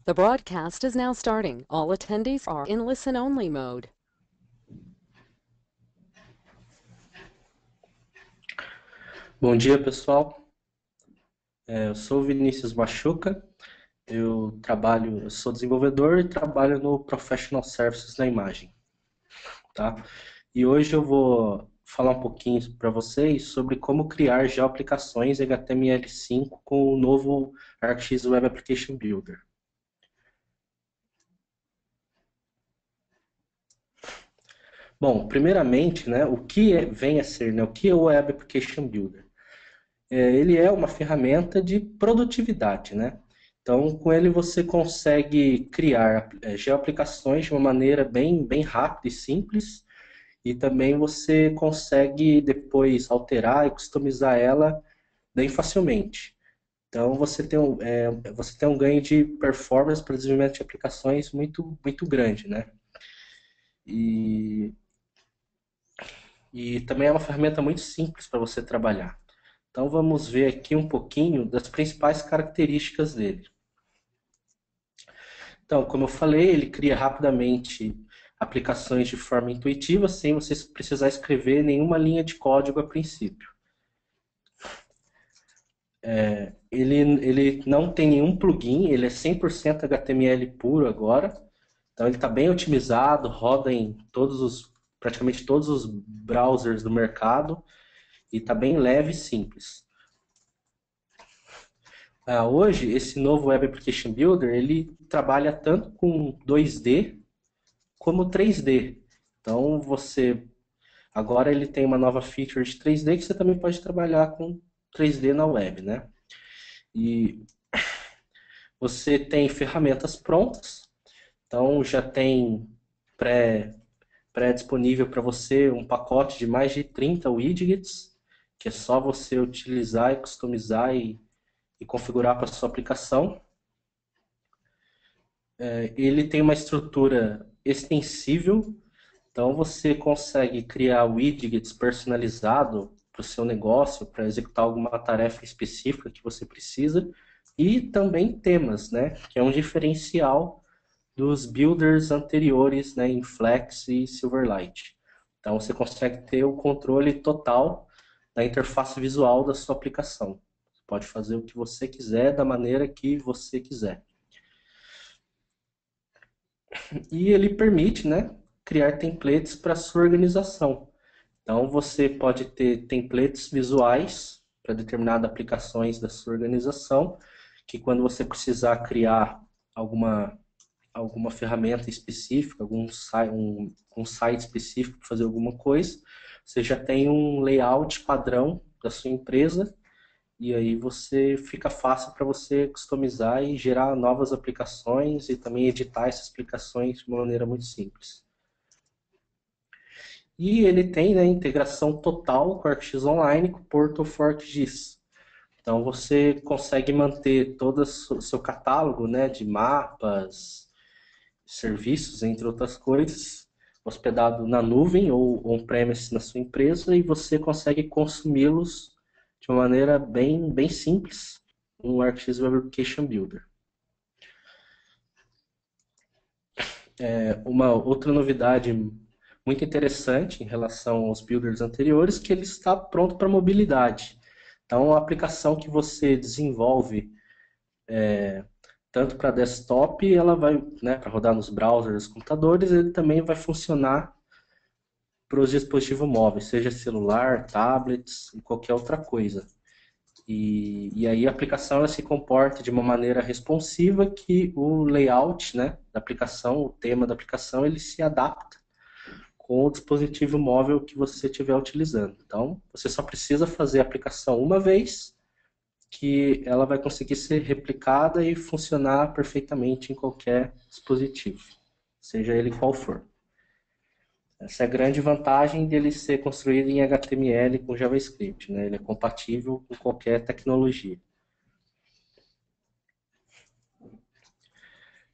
The broadcast is now starting. All attendees are in listen-only mode. Bom dia, pessoal. Eu sou o Vinícius Machuca, eu sou desenvolvedor e trabalho no Professional Services na imagem, tá? E hoje eu vou falar um pouquinho para vocês sobre como criar geoaplicações HTML5 com o novo ArcGIS Web Application Builder. Bom, primeiramente, né, vem a ser, né, o que é o Web Application Builder? Ele é uma ferramenta de produtividade, né? Então, com ele você consegue criar geoaplicações de uma maneira bem rápida e simples, e também você consegue depois alterar e customizar ela bem facilmente. Então, você tem um ganho de performance para desenvolvimento de aplicações muito grande, né? E, e também é uma ferramenta muito simples para você trabalhar. Então, vamos ver aqui um pouquinho das principais características dele. Então, como eu falei, ele cria rapidamente aplicações de forma intuitiva, sem você precisar escrever nenhuma linha de código a princípio. Ele não tem nenhum plugin, ele é 100% HTML puro agora. Então, ele está bem otimizado, roda em praticamente todos os browsers do mercado e está bem leve e simples. Hoje, esse novo Web Application Builder, ele trabalha tanto com 2D como 3D. Então, agora ele tem uma nova feature de 3D que você também pode trabalhar com 3D na web, né? E você tem ferramentas prontas, então já tem pré-disponível para você um pacote de mais de 30 widgets, que é só você utilizar e customizar e configurar para sua aplicação. Ele tem uma estrutura extensível, então você consegue criar widgets personalizados para o seu negócio, para executar alguma tarefa específica que você precisa, e também temas, né, que é um diferencial dos builders anteriores, né, em Flex e Silverlight. Então você consegue ter o controle total da interface visual da sua aplicação. Você pode fazer o que você quiser da maneira que você quiser. E ele permite, né, criar templates para sua organização. Então você pode ter templates visuais para determinadas aplicações da sua organização, que quando você precisar criar alguma, alguma ferramenta específica, um site específico para fazer alguma coisa, você já tem um layout padrão da sua empresa e aí fica fácil para você customizar e gerar novas aplicações e também editar essas aplicações de uma maneira muito simples. E ele tem, né, integração total com o ArcGIS Online, com o Portal for ArcGIS. Então você consegue manter todo o seu catálogo, né, de mapas, serviços, entre outras coisas, hospedado na nuvem ou on-premise na sua empresa, e você consegue consumi-los de uma maneira bem simples no ArcGIS Web Application Builder. Uma outra novidade muito interessante em relação aos builders anteriores, que ele está pronto para mobilidade. Então, a aplicação que você desenvolve tanto para desktop, ela vai, né, para rodar nos browsers, computadores, ele também vai funcionar para os dispositivos móveis, seja celular, tablets e qualquer outra coisa. E aí a aplicação ela se comporta de uma maneira responsiva que o layout, né, da aplicação, o tema da aplicação, ele se adapta com o dispositivo móvel que você estiver utilizando. Então, você só precisa fazer a aplicação uma vez, que ela vai conseguir ser replicada e funcionar perfeitamente em qualquer dispositivo, seja ele qual for. Essa é a grande vantagem dele ser construído em HTML com JavaScript, né? Ele é compatível com qualquer tecnologia.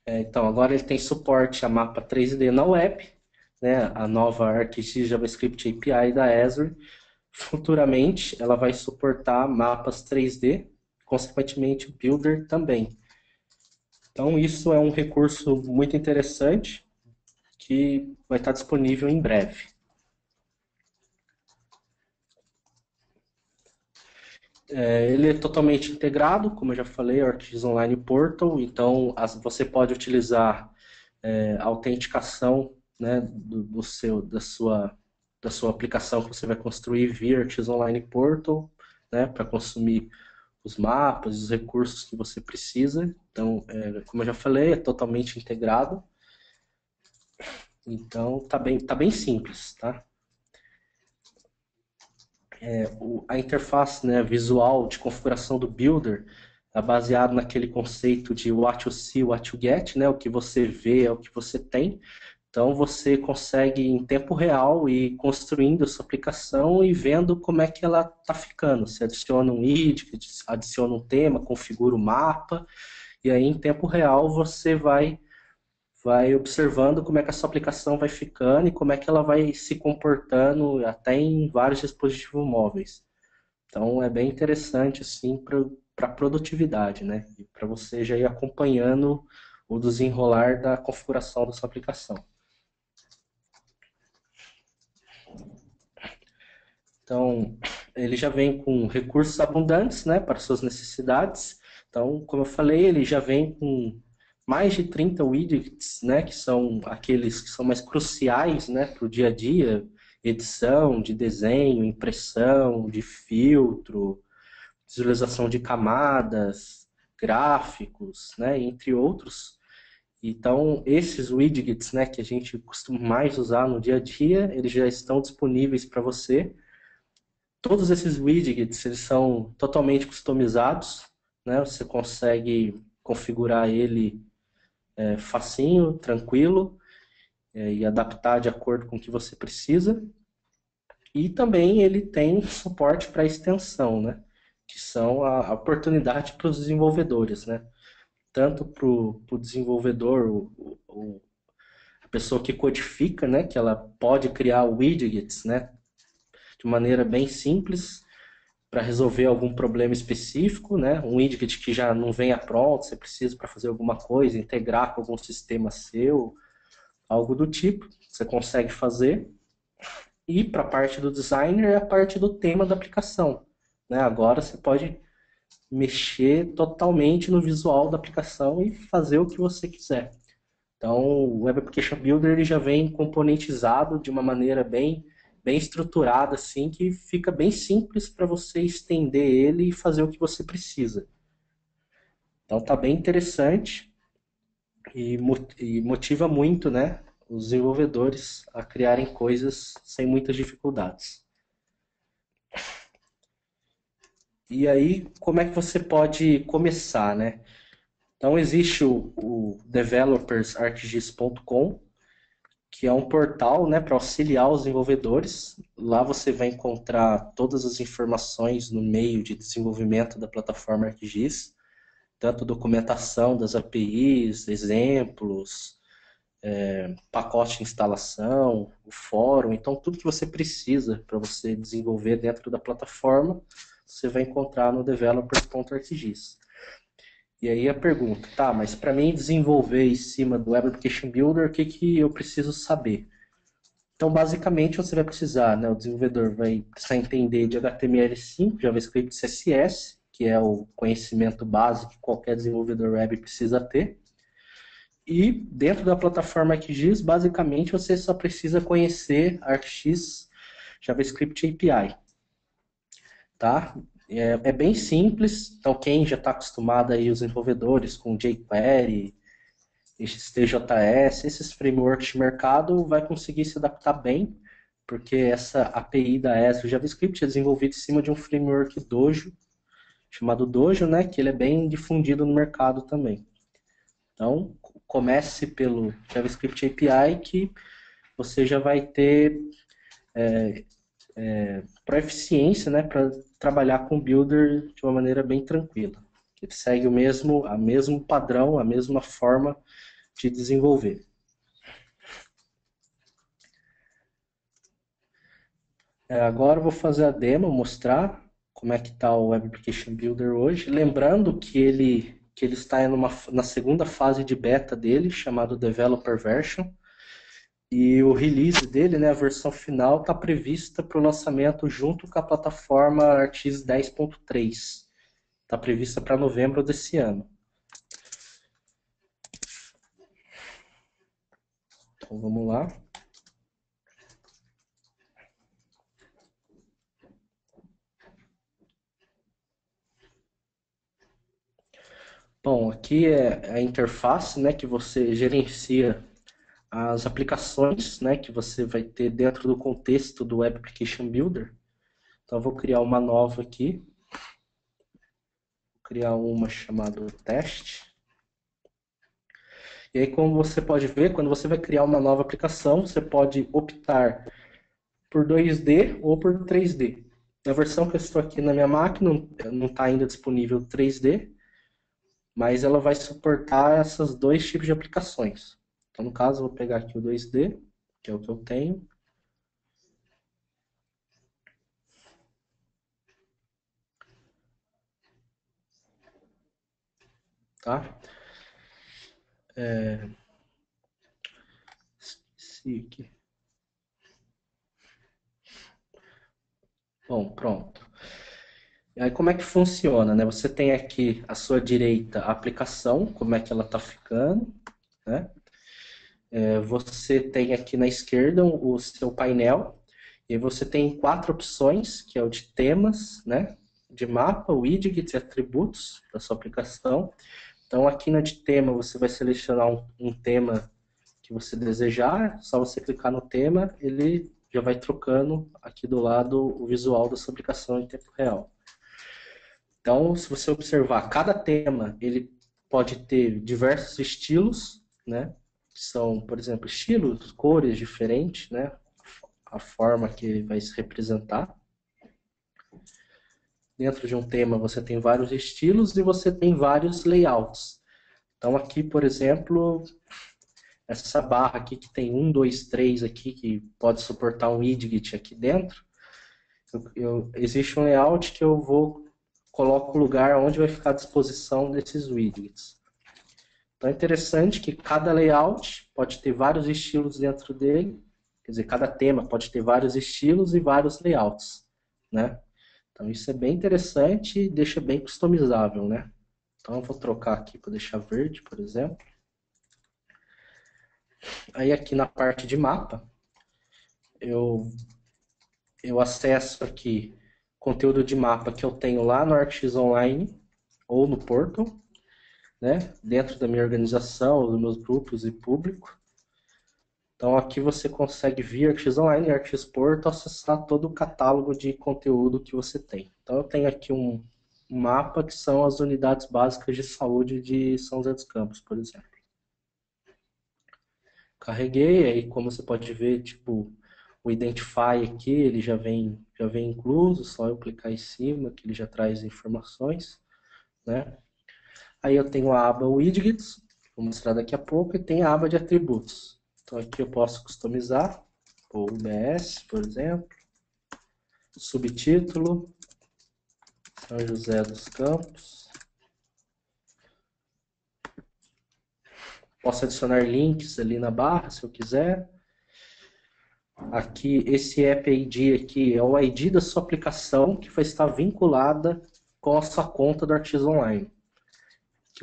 Então, agora ele tem suporte a mapa 3D na web, né? A nova ArcGIS JavaScript API da Azure. Futuramente, ela vai suportar mapas 3D, consequentemente o Builder também. Então, isso é um recurso muito interessante que vai estar disponível em breve. Ele é totalmente integrado, como eu já falei, o ArcGIS Online Portal, então você pode utilizar a autenticação, né, da sua aplicação que você vai construir via ArcGIS Online Portal, né, para consumir os mapas, os recursos que você precisa. Então, como eu já falei, é totalmente integrado. Então, tá bem simples, tá? A interface, né, visual de configuração do Builder é baseado naquele conceito de what you see, what you get, né? O que você vê é o que você tem. Então você consegue em tempo real ir construindo a sua aplicação e vendo como é que ela está ficando. Você adiciona um ID, adiciona um tema, configura o mapa, e aí em tempo real você vai observando como é que a sua aplicação vai ficando e como é que ela vai se comportando até em vários dispositivos móveis. Então é bem interessante assim para produtividade, né? E para você já ir acompanhando o desenrolar da configuração da sua aplicação. Então, ele já vem com recursos abundantes, né, para suas necessidades. Então, como eu falei, ele já vem com mais de 30 widgets, né, que são aqueles que são mais cruciais, né, para o dia a dia, edição de desenho, impressão, de filtro, visualização de camadas, gráficos, né, entre outros. Então, esses widgets, né, que a gente costuma mais usar no dia a dia, eles já estão disponíveis para você. Todos esses widgets, eles são totalmente customizados, né? Você consegue configurar ele facinho, tranquilo, e adaptar de acordo com o que você precisa. E também ele tem suporte para extensão, né? Que são a oportunidade para os desenvolvedores, né? Tanto para o desenvolvedor, a pessoa que codifica, né? Que ela pode criar widgets, né? De maneira bem simples, para resolver algum problema específico, né? Um widget que já não venha pronto, você precisa para fazer alguma coisa, integrar com algum sistema seu, algo do tipo, você consegue fazer. E para a parte do designer é a parte do tema da aplicação, né? Agora você pode mexer totalmente no visual da aplicação e fazer o que você quiser. Então, o Web Application Builder ele já vem componentizado de uma maneira bem estruturada, assim, que fica bem simples para você estender ele e fazer o que você precisa. Então, tá bem interessante e motiva muito, né, os desenvolvedores a criarem coisas sem muitas dificuldades. E aí, como é que você pode começar, né? Então, existe o developersarcgis.com, que é um portal, né, para auxiliar os desenvolvedores. Lá você vai encontrar todas as informações no meio de desenvolvimento da plataforma ArcGIS, tanto documentação das APIs, exemplos, pacote de instalação, o fórum, então tudo que você precisa para você desenvolver dentro da plataforma, você vai encontrar no developers.arcgis. E aí a pergunta, tá, mas para mim desenvolver em cima do Web Application Builder, o que, que eu preciso saber? Então, basicamente, você vai precisar, né, o desenvolvedor vai precisar entender de HTML5, JavaScript, CSS, que é o conhecimento básico que qualquer desenvolvedor web precisa ter. E dentro da plataforma ArcGIS, basicamente, você só precisa conhecer ArcGIS JavaScript API. Tá? É bem simples, então quem já está acostumado aí, os desenvolvedores com jQuery, XTJS, esses frameworks de mercado, vai conseguir se adaptar bem, porque essa API da Esri JavaScript é desenvolvida em cima de um framework Dojo, chamado Dojo, né, que ele é bem difundido no mercado também. Então, comece pelo JavaScript API, que você já vai ter proficiência, né, para trabalhar com o Builder de uma maneira bem tranquila. Ele segue a mesmo padrão, a mesma forma de desenvolver. Agora eu vou fazer a demo, mostrar como é que está o Web Application Builder hoje. Lembrando que ele que ele está na segunda fase de beta dele, chamado Developer Version. E o release dele, né, a versão final, está prevista para o lançamento junto com a plataforma ArcGIS 10.3. Está prevista para novembro desse ano. Então vamos lá. Bom, aqui é a interface, né, que você gerencia as aplicações, né, que você vai ter dentro do contexto do Web Application Builder. Então eu vou criar uma nova aqui. Vou criar uma chamada teste. E aí, como você pode ver, quando você vai criar uma nova aplicação, você pode optar por 2D ou por 3D. Na versão que eu estou aqui na minha máquina, não está ainda disponível 3D, mas ela vai suportar esses dois tipos de aplicações. Então, no caso, eu vou pegar aqui o 2D, que é o que eu tenho. Tá? Esqueci aqui. Bom, pronto. E aí, como é que funciona, né? Você tem aqui à sua direita a aplicação, como é que ela está ficando, né? Você tem aqui na esquerda o seu painel, e você tem 4 opções, que é o de temas, né? De mapa, widgets e atributos da sua aplicação. Então, aqui na de tema, você vai selecionar um tema que você desejar, só você clicar no tema, ele já vai trocando aqui do lado o visual da sua aplicação em tempo real. Então, se você observar, cada tema ele pode ter diversos estilos, né? São, por exemplo, estilos, cores diferentes, né? A forma que ele vai se representar. Dentro de um tema você tem vários estilos e você tem vários layouts. Então aqui, por exemplo, essa barra aqui que tem 1, 2, 3 aqui, que pode suportar um widget aqui dentro, existe um layout que eu coloco o lugar onde vai ficar à disposição desses widgets. Então é interessante que cada layout pode ter vários estilos dentro dele, quer dizer, cada tema pode ter vários estilos e vários layouts, né? Então isso é bem interessante e deixa bem customizável, né? Então eu vou trocar aqui para deixar verde, por exemplo. Aí aqui na parte de mapa, eu acesso aqui conteúdo de mapa que eu tenho lá no ArcGIS Online ou no Portal, né? Dentro da minha organização, dos meus grupos e público. Então aqui você consegue via ArcGIS Online e ArcGIS Portal acessar todo o catálogo de conteúdo que você tem. Então eu tenho aqui um mapa que são as unidades básicas de saúde de São José dos Campos, por exemplo. Carreguei, aí como você pode ver, tipo, o Identify aqui, ele já vem incluso, só eu clicar em cima que ele já traz informações, né? Aí eu tenho a aba Widgets, vou mostrar daqui a pouco, e tem a aba de atributos. Então aqui eu posso customizar, o UBS, por exemplo, subtítulo, São José dos Campos. Posso adicionar links ali na barra, se eu quiser. Aqui, esse App ID aqui é o ID da sua aplicação que vai estar vinculada com a sua conta do ArcGIS Online.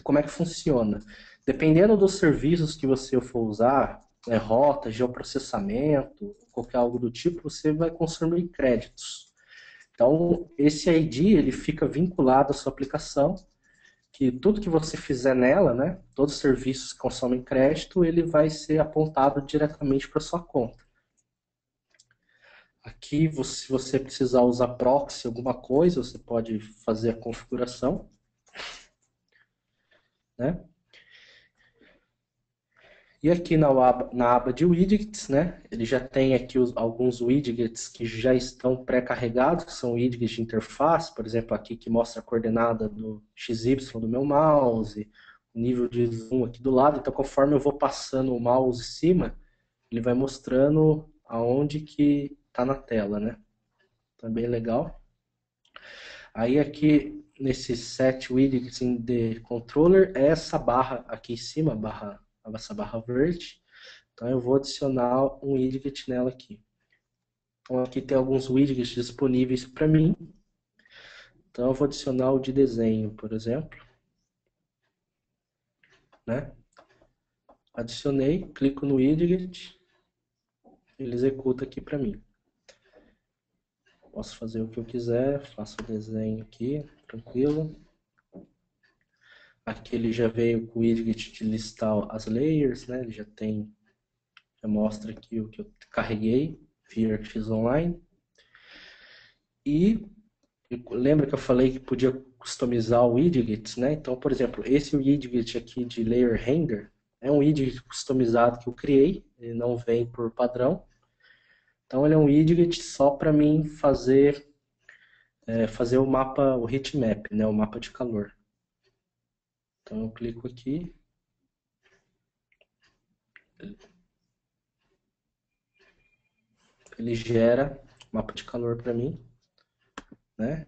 Como é que funciona? Dependendo dos serviços que você for usar, né, rota, geoprocessamento, qualquer algo do tipo, você vai consumir créditos. Então, esse ID ele fica vinculado à sua aplicação, que tudo que você fizer nela, né, todos os serviços que consomem crédito, ele vai ser apontado diretamente para sua conta. Aqui, se você precisar usar proxy, alguma coisa, você pode fazer a configuração, né? E aqui na aba de widgets, né? Ele já tem aqui alguns widgets que já estão pré-carregados, que são widgets de interface, por exemplo, aqui que mostra a coordenada do XY do meu mouse, o nível de zoom aqui do lado. Então, conforme eu vou passando o mouse em cima, ele vai mostrando aonde que está na tela, né? Então, é bem legal. Aí aqui nesse set widgets in the controller é essa barra aqui em cima, essa barra verde. Então eu vou adicionar um widget nela aqui. Então aqui tem alguns widgets disponíveis para mim. Então eu vou adicionar o de desenho, por exemplo. Né? Adicionei, clico no widget, ele executa aqui para mim. Posso fazer o que eu quiser, faço o desenho aqui, tranquilo. Aqui ele já veio com o widget de listar as layers, né? Ele já mostra aqui o que eu carreguei via ArcGIS Online. E lembra que eu falei que podia customizar o widget, né? Então, por exemplo, esse widget aqui de Layer Render é um widget customizado que eu criei, ele não vem por padrão. Então, ele é um widget só para mim fazer o mapa, o heatmap, né? O mapa de calor. Então, eu clico aqui. Ele gera mapa de calor para mim, né?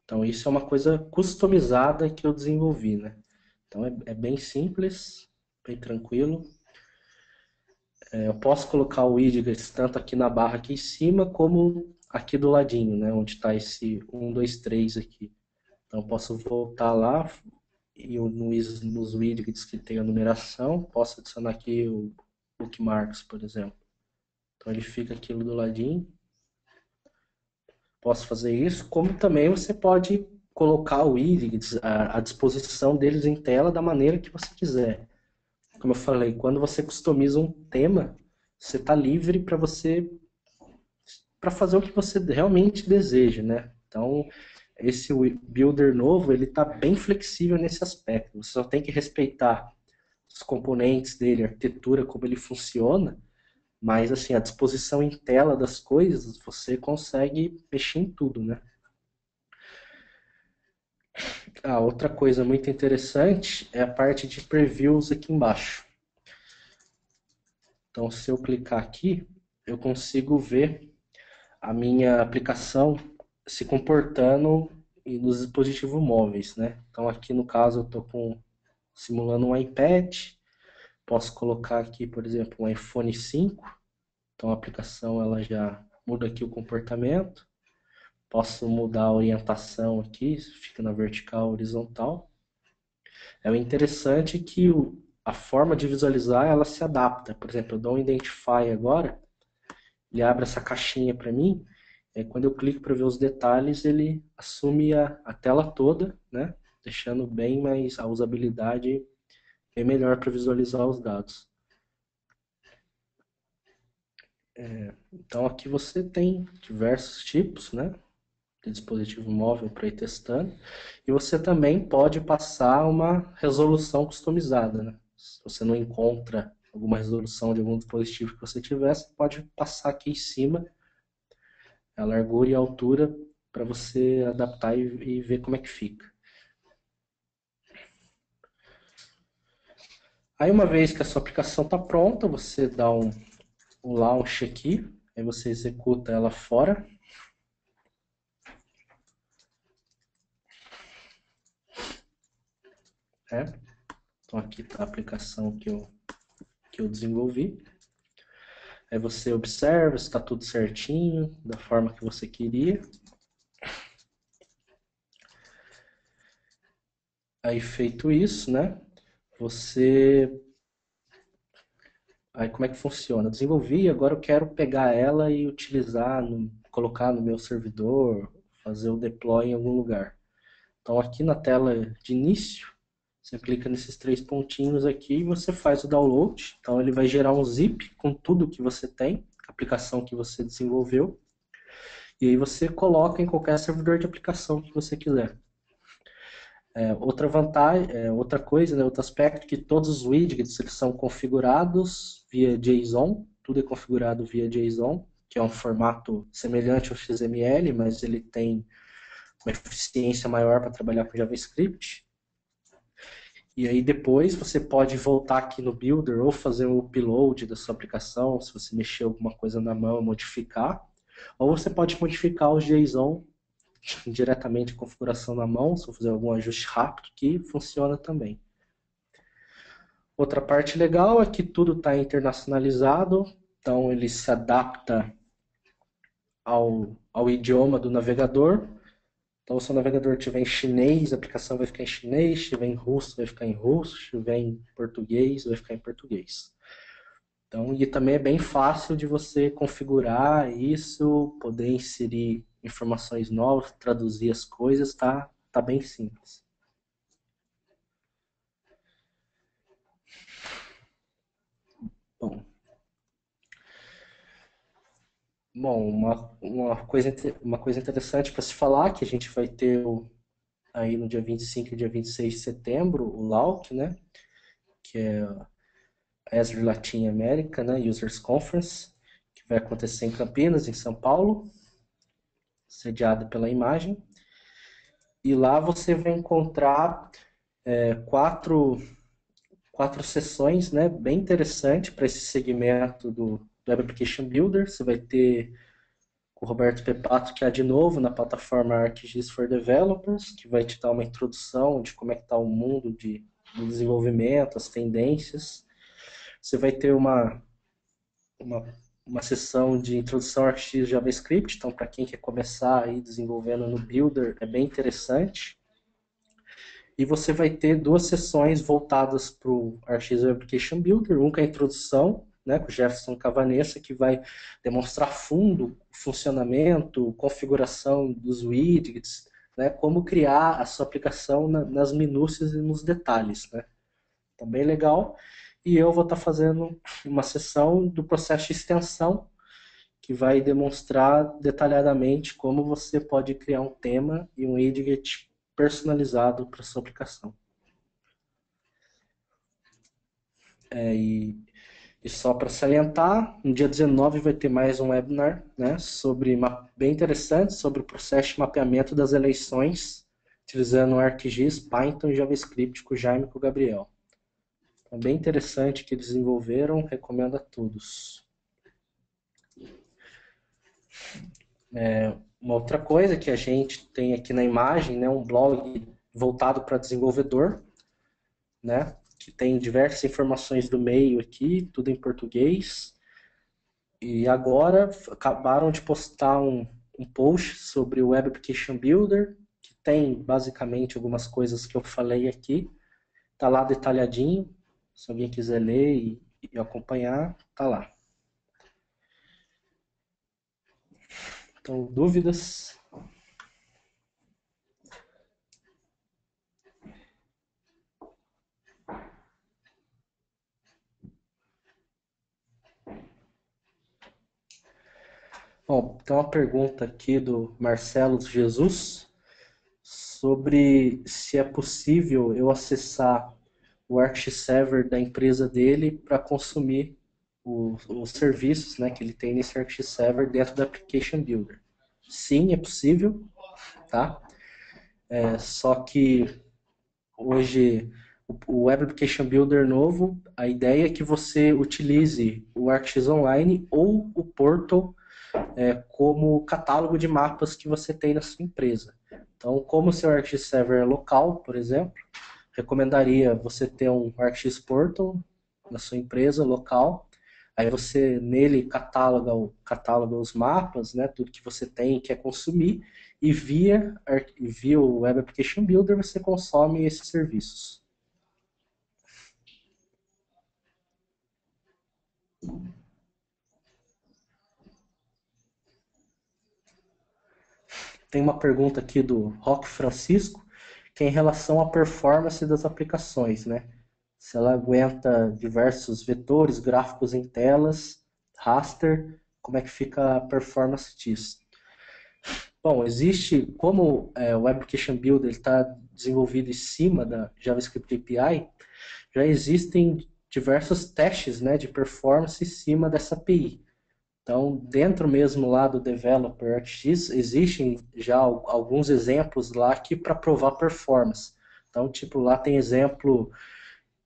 Então isso é uma coisa customizada que eu desenvolvi, né? Então é bem simples, bem tranquilo. Eu posso colocar o widget tanto aqui na barra aqui em cima, como aqui do ladinho, né? Onde está esse 1, 2, 3 aqui. Então eu posso voltar lá e nos widgets que tem a numeração, posso adicionar aqui o bookmarks, por exemplo. Então ele fica aquilo do ladinho. Posso fazer isso, como também você pode colocar o widgets à disposição deles em tela da maneira que você quiser. Como eu falei, quando você customiza um tema, você está livre para fazer o que você realmente deseja, né? Então, esse builder novo, ele está bem flexível nesse aspecto. Você só tem que respeitar os componentes dele, a arquitetura, como ele funciona, mas assim, a disposição em tela das coisas, você consegue mexer em tudo, né? Outra coisa muito interessante é a parte de previews aqui embaixo. Então, se eu clicar aqui, eu consigo ver a minha aplicação se comportando nos dispositivos móveis, né? Então, aqui no caso, eu estou simulando um iPad. Posso colocar aqui, por exemplo, um iPhone 5. Então, a aplicação ela já muda aqui o comportamento. Posso mudar a orientação aqui, fica na vertical, horizontal. É interessante que a forma de visualizar ela se adapta. Por exemplo, eu dou um Identify agora, ele abre essa caixinha para mim, quando eu clico para ver os detalhes, ele assume a tela toda, né? Deixando bem mais a usabilidade bem melhor para visualizar os dados. Então aqui você tem diversos tipos, né? De dispositivo móvel para ir testando. E você também pode passar uma resolução customizada, né? Se você não encontra alguma resolução de algum dispositivo que você tiver, você pode passar aqui em cima a largura e a altura para você adaptar e ver como é que fica. Aí uma vez que a sua aplicação está pronta, você dá um launch aqui, aí você executa ela fora. Então aqui está a aplicação que eu desenvolvi. Aí você observa se está tudo certinho, da forma que você queria. Aí feito isso, né? Aí como é que funciona? Eu desenvolvi, agora eu quero pegar ela e utilizar, colocar no meu servidor, fazer o deploy em algum lugar. Então aqui na tela de início, você clica nesses 3 pontinhos aqui e você faz o download. Então ele vai gerar um zip com tudo que você tem, a aplicação que você desenvolveu. E aí você coloca em qualquer servidor de aplicação que você quiser. Outra vantagem, outra coisa, né, outro aspecto, que todos os widgets eles são configurados via JSON, tudo é configurado via JSON, que é um formato semelhante ao XML, mas ele tem uma eficiência maior para trabalhar com JavaScript. E aí depois você pode voltar aqui no Builder ou fazer o upload da sua aplicação, se você mexer alguma coisa na mão, modificar. Ou você pode modificar o JSON diretamente a configuração na mão, se eu fazer algum ajuste rápido, que funciona também. Outra parte legal é que tudo está internacionalizado, então ele se adapta ao idioma do navegador. Então, se o navegador estiver em chinês, a aplicação vai ficar em chinês, se estiver em russo, vai ficar em russo, se estiver em português, vai ficar em português. Então, e também é bem fácil de você configurar isso, poder inserir informações novas, traduzir as coisas, tá bem simples. Bom, uma coisa interessante para se falar, que a gente vai ter aí no dia 25 e dia 26 de setembro, o LAUC, né? Que é a Azure Latin America, né? Users Conference, que vai acontecer em Campinas, em São Paulo, sediado pela Imagem. E lá você vai encontrar quatro sessões, né? Bem interessante para esse segmento do Web Application Builder. Você vai ter o Roberto Pepato, que é de novo na plataforma ArcGIS for Developers, que vai te dar uma introdução de como é que está o mundo do desenvolvimento, as tendências. Você vai ter uma sessão de introdução ao ArcGIS JavaScript, então para quem quer começar aí desenvolvendo no Builder, é bem interessante. E você vai ter duas sessões voltadas para o ArcGIS Application Builder, uma que é a introdução, né, com o Jefferson Cavanessa, que vai demonstrar fundo, funcionamento, configuração dos widgets, né, como criar a sua aplicação nas minúcias e nos detalhes. Né. Então, bem legal. E eu vou estar fazendo uma sessão do processo de extensão, que vai demonstrar detalhadamente como você pode criar um tema e um widget personalizado para sua aplicação. E só para salientar, no dia 19 vai ter mais um webinar, né, bem interessante, sobre o processo de mapeamento das eleições, utilizando o ArcGIS, Python e JavaScript com o Jaime e com o Gabriel. É bem interessante que eles desenvolveram, recomendo a todos. Uma outra coisa que a gente tem aqui na imagem, né, um blog voltado para desenvolvedor, né, que tem diversas informações do meio aqui, tudo em português. E agora acabaram de postar um post sobre o Web Application Builder, que tem basicamente algumas coisas que eu falei aqui. Está lá detalhadinho, se alguém quiser ler e acompanhar, está lá. Então, dúvidas? Bom, tem uma pergunta aqui do Marcelo Jesus sobre se é possível eu acessar o ArcGIS Server da empresa dele para consumir os serviços, né, que ele tem nesse ArcGIS Server dentro do Application Builder. Sim, é possível, tá? Só que hoje o Web Application Builder novo, a ideia é que você utilize o ArcGIS Online ou o Portal como catálogo de mapas que você tem na sua empresa. Então, como o seu ArcGIS Server é local, por exemplo, recomendaria você ter um ArcGIS Portal na sua empresa local. Aí você nele catáloga os mapas, né, tudo que você tem e quer consumir, e via o Web Application Builder você consome esses serviços. Tem uma pergunta aqui do Roque Francisco, que é em relação à performance das aplicações, né? Se ela aguenta diversos vetores, gráficos em telas, raster, como é que fica a performance disso? Bom, como o Web Application Builder está desenvolvido em cima da JavaScript API, já existem diversos testes, né, de performance em cima dessa API. Então, dentro mesmo lá do Developer ArcGIS, existem já alguns exemplos lá que para provar performance. Então, tipo, lá tem exemplo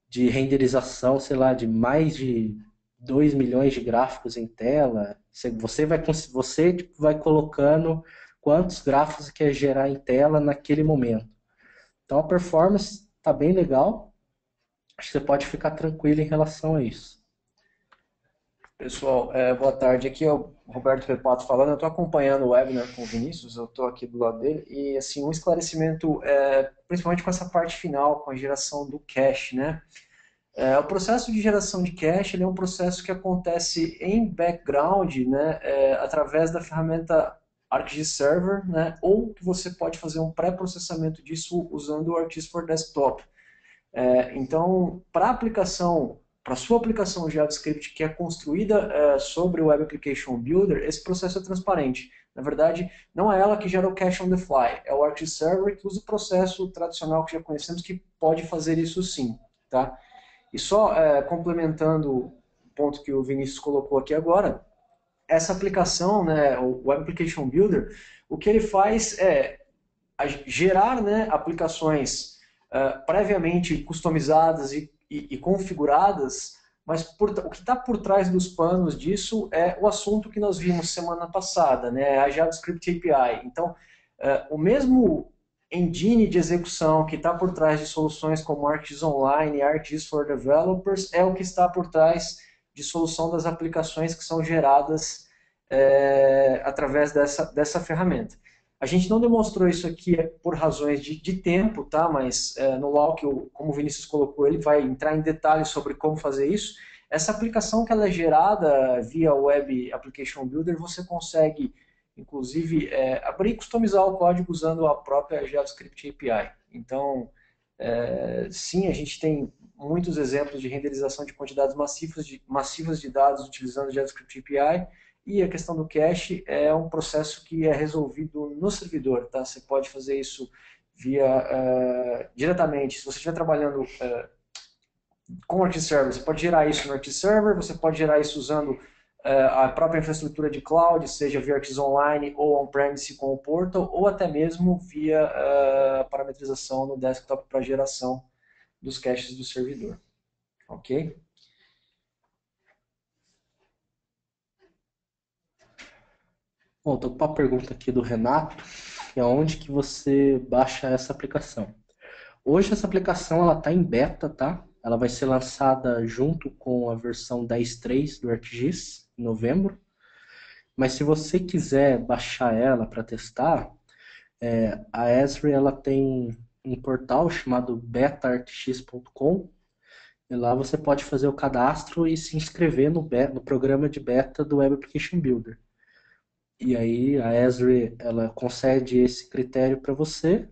de renderização, sei lá, de mais de 2 milhões de gráficos em tela. Você vai colocando quantos grafos quer gerar em tela naquele momento. Então a performance está bem legal, acho que você pode ficar tranquilo em relação a isso. Pessoal, boa tarde. Aqui é o Roberto Pepato falando. Eu estou acompanhando o webinar com o Vinícius, eu estou aqui do lado dele. E, assim, um esclarecimento, principalmente com essa parte final, com a geração do cache, né? O processo de geração de cache ele é um processo que acontece em background, né, através da ferramenta ArcGIS Server, né, ou que você pode fazer um pré-processamento disso usando o ArcGIS for Desktop. Então, para a sua aplicação JavaScript que é construída sobre o Web Application Builder, esse processo é transparente. Na verdade, não é ela que gera o cache on the fly, é o ArcGIS Server que usa o processo tradicional que já conhecemos que pode fazer isso sim. Tá? E só complementando o ponto que o Vinícius colocou aqui agora, essa aplicação, né, o Web Application Builder, o que ele faz é gerar, né, aplicações previamente customizadas e configuradas, mas o que está por trás dos panos disso é o assunto que nós vimos semana passada, né, a JavaScript API. Então, o mesmo engine de execução que está por trás de soluções como ArcGIS Online e ArcGIS for Developers é o que está por trás de solução das aplicações que são geradas através dessa ferramenta. A gente não demonstrou isso aqui por razões de tempo, tá? Mas no walk, como o Vinícius colocou, ele vai entrar em detalhes sobre como fazer isso. Essa aplicação que ela é gerada via Web Application Builder, você consegue inclusive abrir e customizar o código usando a própria JavaScript API. Então, sim, a gente tem muitos exemplos de renderização de quantidades massivas de dados utilizando JavaScript API, e a questão do cache é um processo que é resolvido no servidor. Tá? Você pode fazer isso diretamente. Se você estiver trabalhando com o ArcGIS Server, você pode gerar isso no ArcGIS Server, você pode gerar isso usando a própria infraestrutura de cloud, seja via ArcGIS Online ou on-premise com o Portal, ou até mesmo via parametrização no desktop para geração dos caches do servidor. Ok? Bom, estou com uma pergunta aqui do Renato, que é onde que você baixa essa aplicação. Hoje essa aplicação ela está em beta, tá? Ela vai ser lançada junto com a versão 10.3 do ArcGIS, em novembro. Mas se você quiser baixar ela para testar, a Esri ela tem um portal chamado betaarcgis.com, e lá você pode fazer o cadastro e se inscrever no programa de beta do Web Application Builder. E aí a Esri ela concede esse critério para você,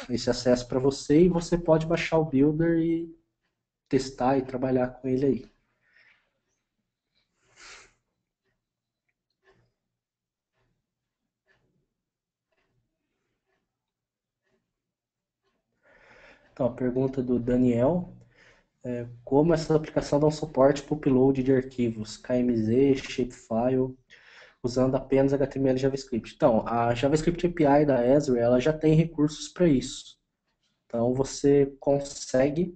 esse acesso para você, e você pode baixar o Builder e testar e trabalhar com ele aí. Então, a pergunta do Daniel é como essa aplicação dá um suporte para o upload de arquivos KMZ, Shapefile, usando apenas HTML e JavaScript. Então, a JavaScript API da Esri, ela já tem recursos para isso. Então, você consegue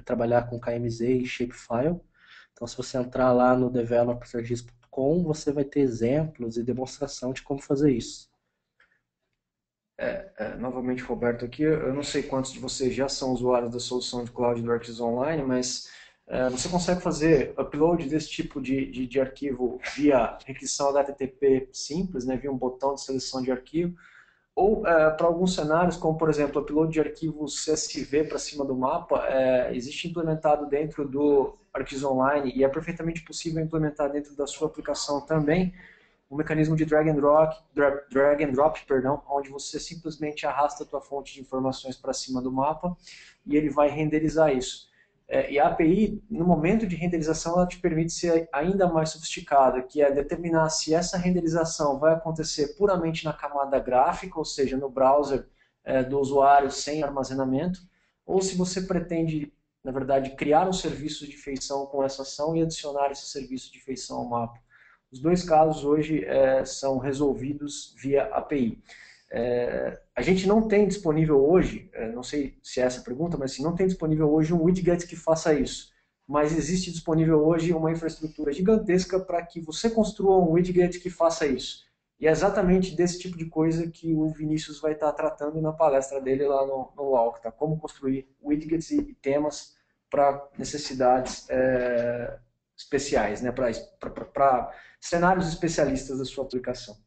trabalhar com KMZ e Shapefile. Então, se você entrar lá no developer.arcgis.com, você vai ter exemplos e demonstração de como fazer isso. Novamente, Roberto, aqui, eu não sei quantos de vocês já são usuários da solução de cloud do ArcGIS Online, mas você consegue fazer upload desse tipo de arquivo via requisição HTTP simples, né, via um botão de seleção de arquivo, ou para alguns cenários, como por exemplo, upload de arquivos CSV para cima do mapa, existe implementado dentro do ArcGIS Online e é perfeitamente possível implementar dentro da sua aplicação também um mecanismo de drag and drop, perdão, onde você simplesmente arrasta a tua fonte de informações para cima do mapa e ele vai renderizar isso. E a API, no momento de renderização, ela te permite ser ainda mais sofisticada, que é determinar se essa renderização vai acontecer puramente na camada gráfica, ou seja, no browser do usuário sem armazenamento, ou se você pretende, na verdade, criar um serviço de feição com essa ação e adicionar esse serviço de feição ao mapa. Os dois casos hoje são resolvidos via API. A gente não tem disponível hoje, não sei se é essa a pergunta, mas assim, não tem disponível hoje um widget que faça isso. Mas existe disponível hoje uma infraestrutura gigantesca para que você construa um widget que faça isso. E é exatamente desse tipo de coisa que o Vinícius vai estar tratando na palestra dele lá no LAUC, tá? Como construir widgets e temas para necessidades especiais, né? Para cenários especialistas da sua aplicação.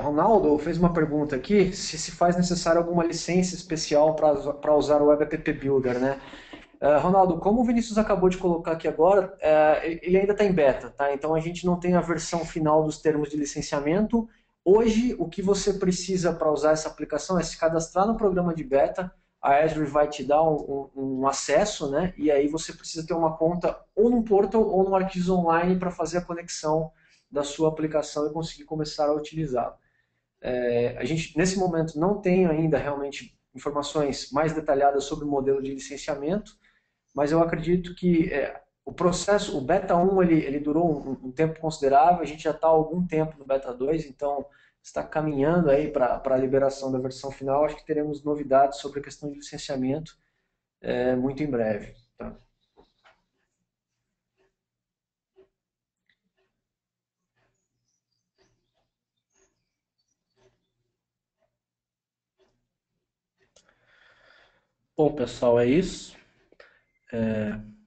Ronaldo fez uma pergunta aqui, se faz necessário alguma licença especial para usar o Web App Builder, né? Ronaldo, como o Vinícius acabou de colocar aqui agora, ele ainda está em beta, tá? Então a gente não tem a versão final dos termos de licenciamento. Hoje, o que você precisa para usar essa aplicação é se cadastrar no programa de beta, a Azure vai te dar um acesso, né? E aí você precisa ter uma conta ou no Portal ou no Arquivos Online para fazer a conexão da sua aplicação e conseguir começar a utilizá-la. A gente, nesse momento, não tem ainda realmente informações mais detalhadas sobre o modelo de licenciamento, mas eu acredito que o processo, o Beta 1, ele durou um tempo considerável, a gente já está há algum tempo no Beta 2, então está caminhando aí para a liberação da versão final. Acho que teremos novidades sobre a questão de licenciamento muito em breve. Tá? Bom, pessoal, é isso.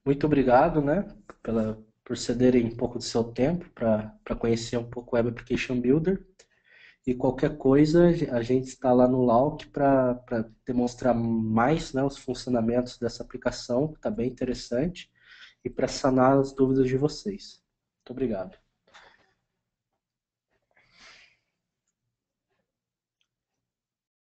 Muito obrigado, né, por cederem um pouco do seu tempo para conhecer um pouco o Web Application Builder. E qualquer coisa, a gente está lá no Lauk para demonstrar mais, né, os funcionamentos dessa aplicação, que está bem interessante, e para sanar as dúvidas de vocês. Muito obrigado.